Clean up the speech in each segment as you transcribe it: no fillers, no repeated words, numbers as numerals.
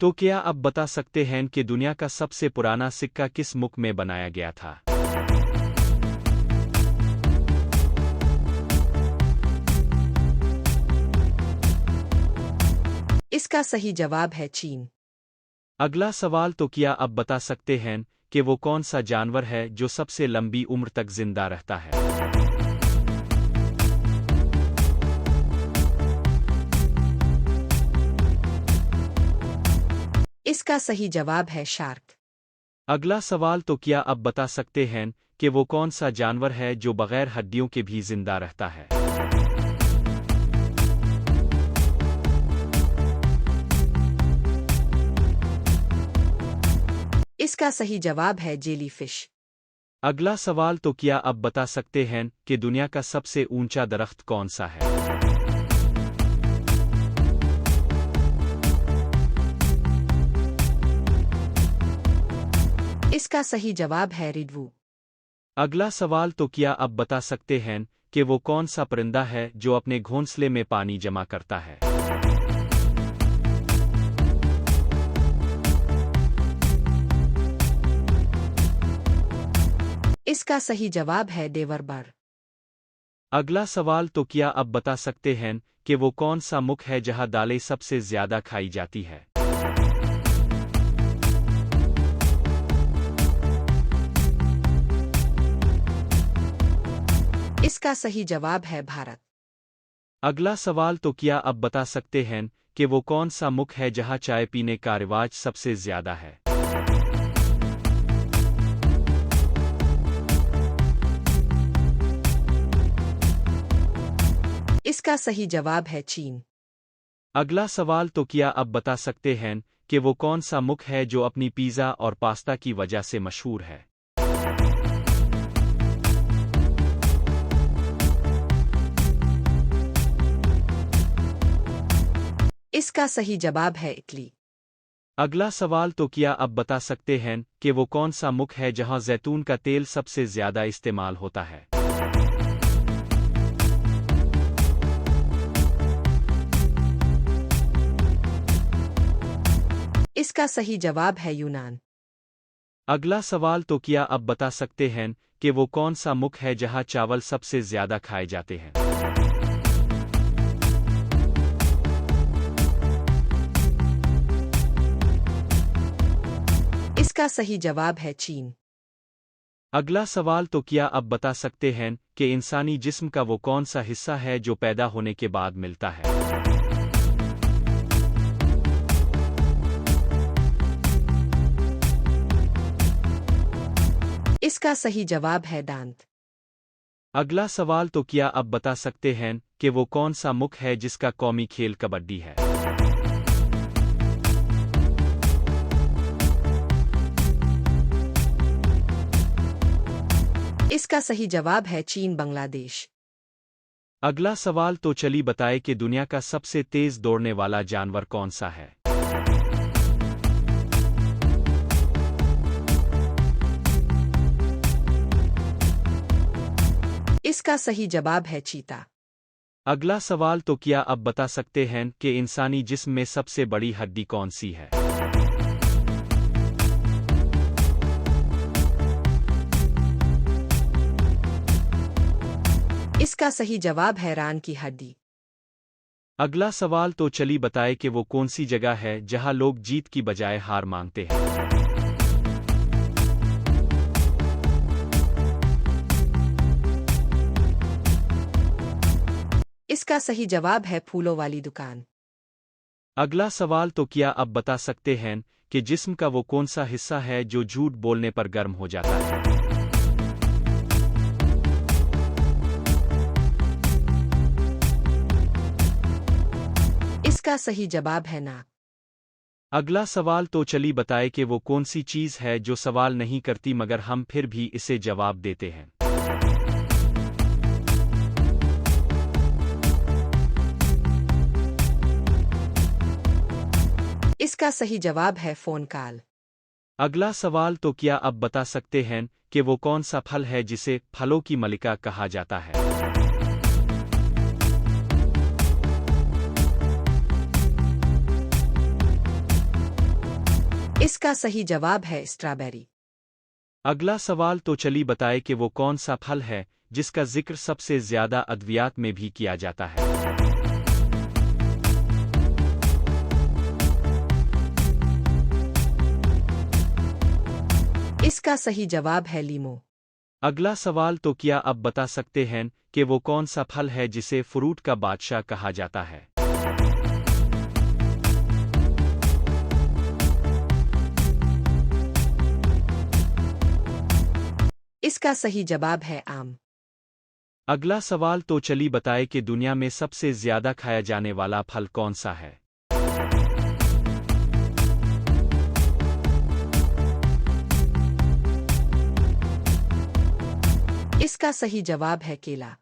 तो क्या अब बता सकते हैं कि दुनिया का सबसे पुराना सिक्का किस मुल्क में बनाया गया था? इसका सही जवाब है चीन। अगला सवाल तो क्या अब बता सकते हैं कि वो कौन सा जानवर है जो सबसे लंबी उम्र तक जिंदा रहता है? इसका सही जवाब है शार्क। अगला सवाल तो क्या अब बता सकते हैं कि वो कौन सा जानवर है जो बगैर हड्डियों के भी जिंदा रहता है? इसका सही जवाब है जेलीफिश। अगला सवाल तो क्या अब बता सकते हैं कि दुनिया का सबसे ऊंचा दरख्त कौन सा है? इसका सही जवाब है रिडवू। अगला सवाल तो क्या अब बता सकते हैं कि वो कौन सा परिंदा है जो अपने घोंसले में पानी जमा करता है? इसका सही जवाब है देवरबर। अगला सवाल तो क्या अब बता सकते हैं कि वो कौन सा मुल्क है जहां दालें सबसे ज्यादा खाई जाती है? इसका सही जवाब है भारत। अगला सवाल तो क्या अब बता सकते हैं कि वो कौन सा मुल्क है जहां चाय पीने का रिवाज सबसे ज्यादा है? इसका सही जवाब है चीन। अगला सवाल तो क्या अब बता सकते हैं कि वो कौन सा मुल्क है जो अपनी पिज़्ज़ा और पास्ता की वजह से मशहूर है? इसका सही जवाब है इटली। अगला सवाल तो क्या अब बता सकते हैं कि वो कौन सा मुल्क है जहां जैतून का तेल सबसे ज्यादा इस्तेमाल होता है? इसका सही जवाब है यूनान। अगला सवाल तो क्या अब बता सकते हैं कि वो कौन सा मुल्क है जहां चावल सबसे ज्यादा खाए जाते हैं? इसका सही जवाब है चीन। अगला सवाल तो क्या अब बता सकते हैं कि इंसानी जिस्म का वो कौन सा हिस्सा है जो पैदा होने के बाद मिलता है? इसका सही जवाब है दांत। अगला सवाल तो क्या अब बता सकते हैं कि वो कौन सा मुल्क है जिसका कौमी खेल कबड्डी है? इसका सही जवाब है चीन बांग्लादेश। अगला सवाल तो चली बताए कि दुनिया का सबसे तेज दौड़ने वाला जानवर कौन सा है? इसका सही जवाब है चीता। अगला सवाल तो क्या अब बता सकते हैं कि इंसानी जिस्म में सबसे बड़ी हड्डी कौन सी है? इसका सही जवाब है रान की हड्डी। अगला सवाल तो चली बताए कि वो कौन सी जगह है जहां लोग जीत की बजाय हार मांगते हैं? इसका सही जवाब है फूलों वाली दुकान। अगला सवाल तो क्या अब बता सकते हैं कि जिस्म का वो कौन सा हिस्सा है जो झूठ बोलने पर गर्म हो जाता है? इसका सही जवाब है नाक। अगला सवाल तो चली बताए कि वो कौन सी चीज़ है जो सवाल नहीं करती मगर हम फिर भी इसे जवाब देते हैं? इसका सही जवाब है फोन कॉल। अगला सवाल तो क्या अब बता सकते हैं कि वो कौन सा फल है जिसे फलों की मलिका कहा जाता है? इसका सही जवाब है स्ट्रॉबेरी। अगला सवाल तो चली बताए कि वो कौन सा फल है जिसका जिक्र सबसे ज्यादा अद्वियात में भी किया जाता है। इसका सही जवाब है लीमू। अगला सवाल तो क्या अब बता सकते हैं कि वो कौन सा फल है जिसे फ्रूट का बादशाह कहा जाता है। इसका सही जवाब है आम। अगला सवाल तो चली बताए कि दुनिया में सबसे ज्यादा खाया जाने वाला फल कौन सा है। इसका सही जवाब है केला।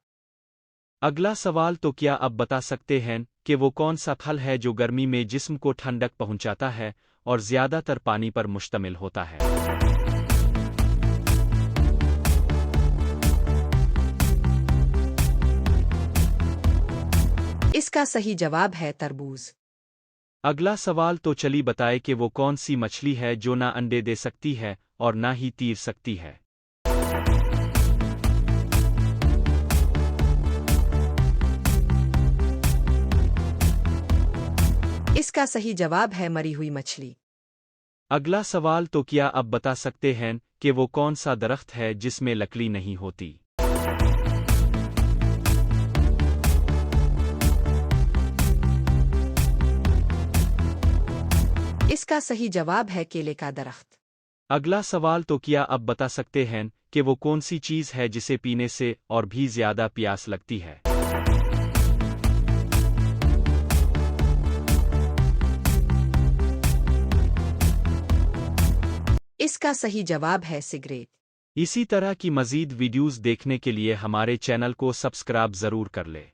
अगला सवाल तो क्या अब बता सकते हैं कि वो कौन सा फल है जो गर्मी में जिस्म को ठंडक पहुंचाता है और ज्यादातर पानी पर मुश्तमिल होता है। इसका सही जवाब है तरबूज। अगला सवाल तो चली बताए कि वो कौन सी मछली है जो ना अंडे दे सकती है और ना ही तीर सकती है। इसका सही जवाब है मरी हुई मछली। अगला सवाल तो क्या अब बता सकते हैं कि वो कौन सा दरख्त है जिसमें लकड़ी नहीं होती। इसका सही जवाब है केले का दरख्त। अगला सवाल तो क्या अब बता सकते हैं कि वो कौन सी चीज़ है जिसे पीने से और भी ज्यादा प्यास लगती है। इसका सही जवाब है सिगरेट। इसी तरह की मज़ीद वीडियोज़ देखने के लिए हमारे चैनल को सब्सक्राइब ज़रूर कर ले।